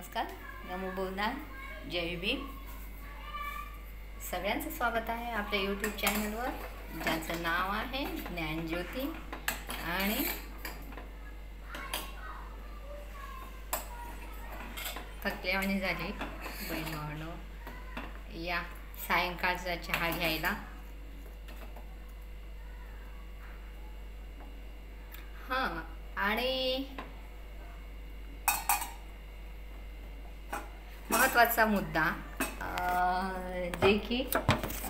नमस्कार. नमो बोलणार. जय भीम. सगळ्यांचं स्वागत आहे आपल्या यूट्यूब चॅनलवर, ज्याचं नाव आहे ज्ञानज्योती. आणि थकल्यावानी झाली बहीण भावांनो, या सायंकाळचा चहा घ्यायला. हां, आणि महत्त्वाचा मुद्दा जे की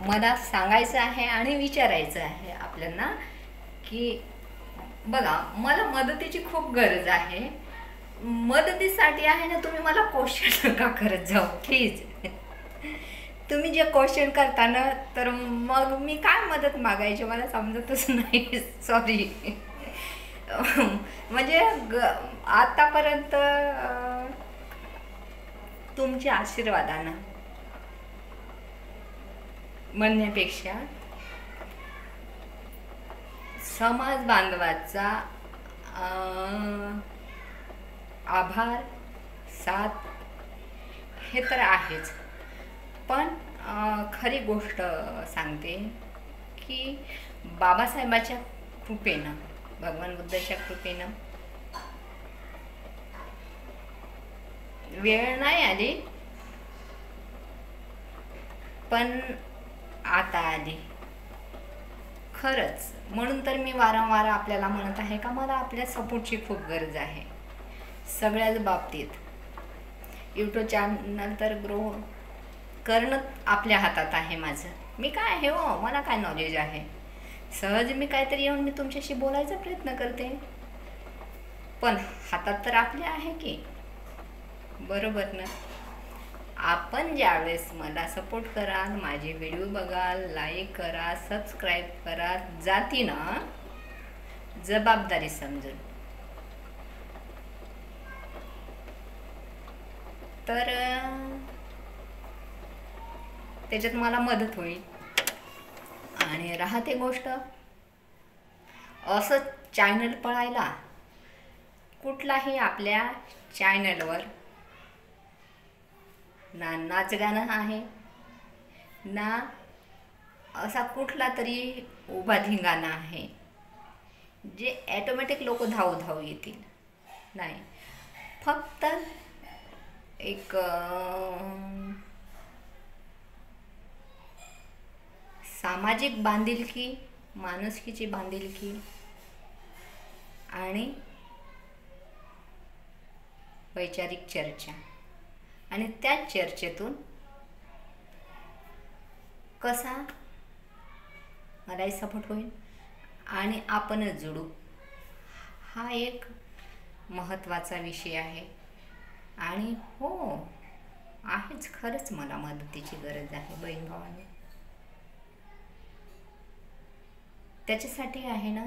मला सांगायचं आहे आणि विचारायचं आहे आपल्याला, की बघा, मला मदतीची खूप गरज आहे. मदतीसाठी आहे ना, तुम्ही मला क्वेश्चन नका करत जाऊ प्लीज. तुम्ही जे क्वेश्चन करता ना, तर मग मी काय मदत मागायची मला समजतच नाही. सॉरी. म्हणजे आतापर्यंत तुमच्या आशीर्वादानं म्हणण्यापेक्षा समाज बांधवाचा आभार, साथ हे तर आहेच. पण खरी गोष्ट सांगते की बाबासाहेबाच्या कृपेनं, भगवान बुद्धाच्या कृपेनं वेळ नाही आली, पण आता आली खरंच. म्हणून तर मी वारंवार आपल्याला म्हणत आहे का मला आपल्या सपोर्टची खूप गरज आहे सगळ्याच बाबतीत. यूट्यूब चॅनल तर ग्रो करणं आपल्या हातात आहे माझं. मी काय आहे हो, मला काय नॉलेज आहे. सहज मी काहीतरी येऊन मी तुमच्याशी बोलायचा प्रयत्न करते, पण हातात तर आपले आहे की, बरोबर ना. आपण ज्यावेळेस मला सपोर्ट कराल, माझे व्हिडिओ बघाल, लाईक करा, सबस्क्राईब करा, जाती ना जबाबदारी समजून, तर त्याच्यात मला मदत होईल. आणि राहते गोष्ट असं चॅनल पळायला, कुठलाही आपल्या चॅनलवर ना नाचगाणं आहे, ना असा कुठला तरी उभा धिंगाणा आहे जे ॲटोमॅटिक लोक धावू धावू येतील. नाही, फक्त एक सामाजिक बांधिलकी, माणुसकीची बांधिलकी आणि वैचारिक चर्चा, आणि त्या चर्चेतून कसा मलाही सपोर्ट होईल आणि आपणच जुडू, हा एक महत्त्वाचा विषय आहे. आणि हो, आहेच, खरंच मला मदतीची गरज आहे बहीण भावांनी. त्याच्यासाठी आहे ना,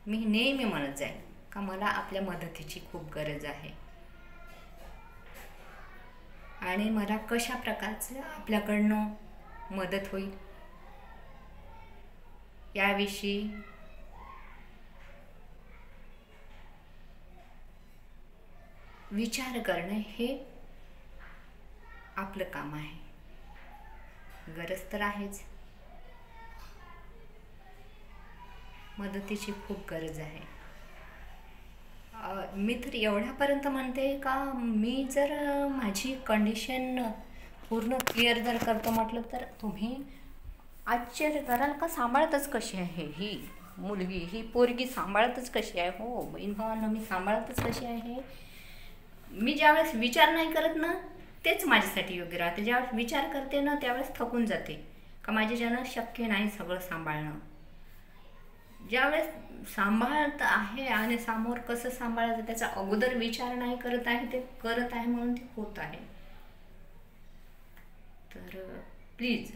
मी नेहमी म्हणत जाईन का मला आपल्या मदतीची खूप गरज आहे. आणि मला कशा प्रकारचं आपल्याकडनं मदत होईल याविषयी विचार करणं हे आपलं काम आहे. गरज तर आहेच, मदतीची खूप गरज आहे. मी तर एवढ्यापर्यंत म्हणते का मी जर माझी कंडिशन पूर्ण क्लिअर जर करतो म्हटलं तर तुम्ही आश्चर्य कराल का सांभाळतच कशी आहे ही मुलगी, ही पोरगी सांभाळतच कशी आहे. हो बहीण भावांना, मी सांभाळतच कशी आहे. मी ज्यावेळेस विचार नाही करत ना, तेच माझ्यासाठी योग्य राहते. ज्यावेळेस विचार करते ना, त्यावेळेस थकून जाते का माझ्याच्यानं शक्य नाही सगळं सांभाळणं. ज्यावेळेस सांभाळत आहे आणि समोर कसं सांभाळायचं त्याचा अगोदर विचार नाही करत आहे, ते करत आहे म्हणून ते होत आहे. तर प्लीज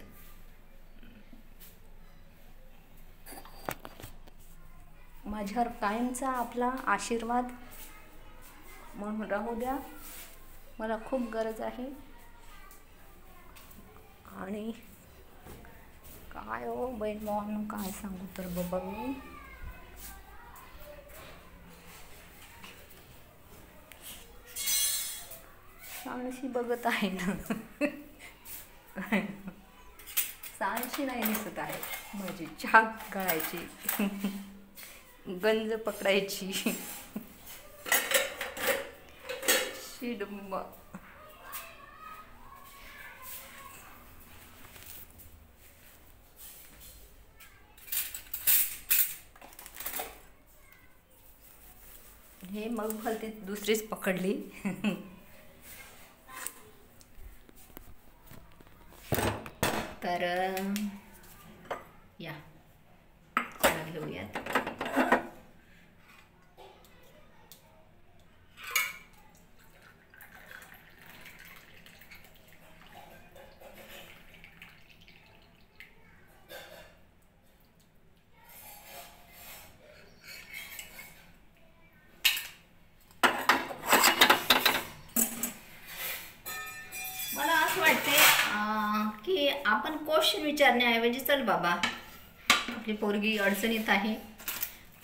माझ्यावर कायमचा आपला आशीर्वाद म्हणून राहू द्या. मला खूप गरज आहे. आणि काय हो बहीण भावांनो, काय सांगू तर बाबा मी. सांडशी बघत आहे ना. सांडशी नाही दिसत आहे. माझी चहा गळायची, गंज पकडायची. शिडुंबा. हे मग भलती दुसरीच पकडली. तर या चहा घेऊयात. मला असं वाटते की आपण क्वेश्चन विचारण्याऐवजी चल बाबा, आपली पोरगी अडचणीत आहे,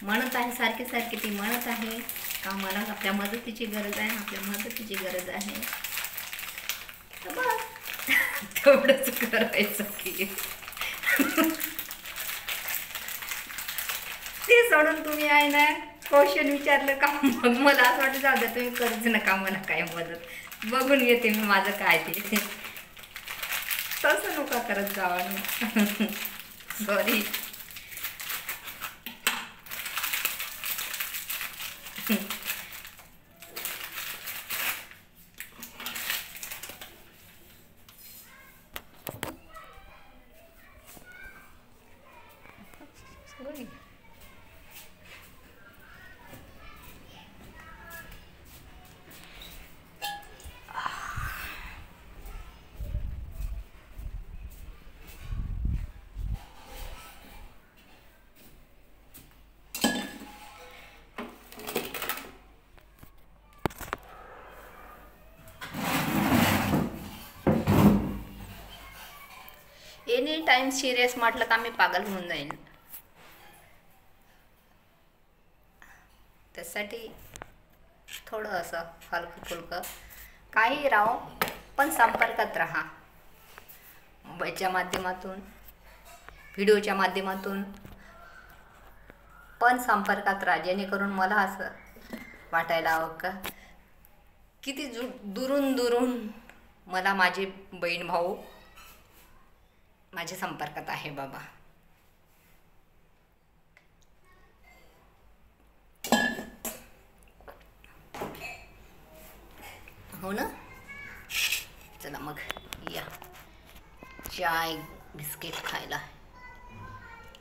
म्हणत आहे सारखे सारखे, ती म्हणत आहे का मला आपल्या मदतीची गरज आहे, आपल्या मदतीची गरज आहे, तर बस तेवढंच करायचं की. ते सोडून तुम्ही आहे ना क्वेश्चन विचारलं का मग मला असं वाटतं जाऊ द्या, तुम्ही करूच नका मला काय मदत, बघून घेते मी माझं काय ते. तसं नका करत जावा ना. Sorry. Sorry. Any time serious म्हटलं का मी पागल होऊन जाईन. त्यासाठी थोडं असं हलकं फुलकं काही राहो, पण संपर्कात राहा. मोबाईलच्या माध्यमातून, व्हिडिओच्या माध्यमातून, पण संपर्कात राहा. जेणेकरून मला असं वाटायला हवं का किती दुरून दुरून मला माझे बहीण भाऊ माझ्या संपर्कात आहे बाबा. हो ना. चला मग या चाय बिस्किट खायला.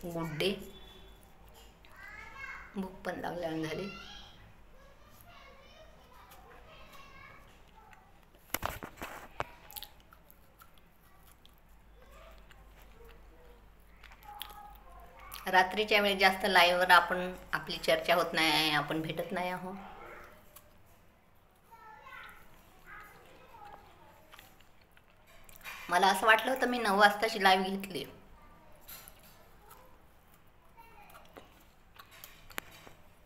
Good day. भूक पण लागल्यानं झाली. रात्रीच्या वेळी जास्त लाईव्हवर आपली चर्चा होत नाही आहे, आपण भेटत नाही आहोत. मला असं वाटलं होतं मी 9 वाजताची लाईव्ह घेतली,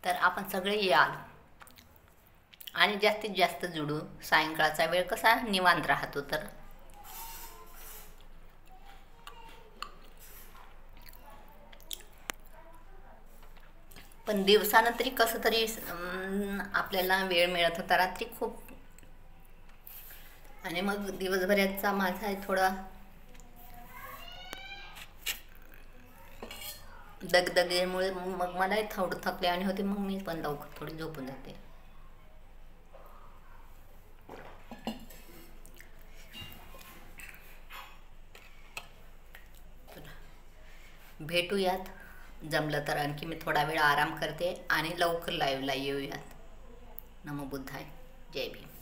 तर आपण सगळे याल आणि जास्तीत जास्त जुडू. सायंकाळचा वेळ कसा निवांत राहतो, तर पण दिवसानं तरी कसं तरी आपल्याला वेळ मिळत होता. रात्री खूप, आणि मग दिवसभराचा माझा थोडा दगदगेमुळे मग मलाही थोडं थकले आणि होते, मग मी पण लवकर थोडी झोपून जाते. भेटूयात जमलं तर. आणखी मी थोडा वेळ आराम करते आणि लवकर लाईव्हला येऊयात. नमो बुद्धाय. जय भीम.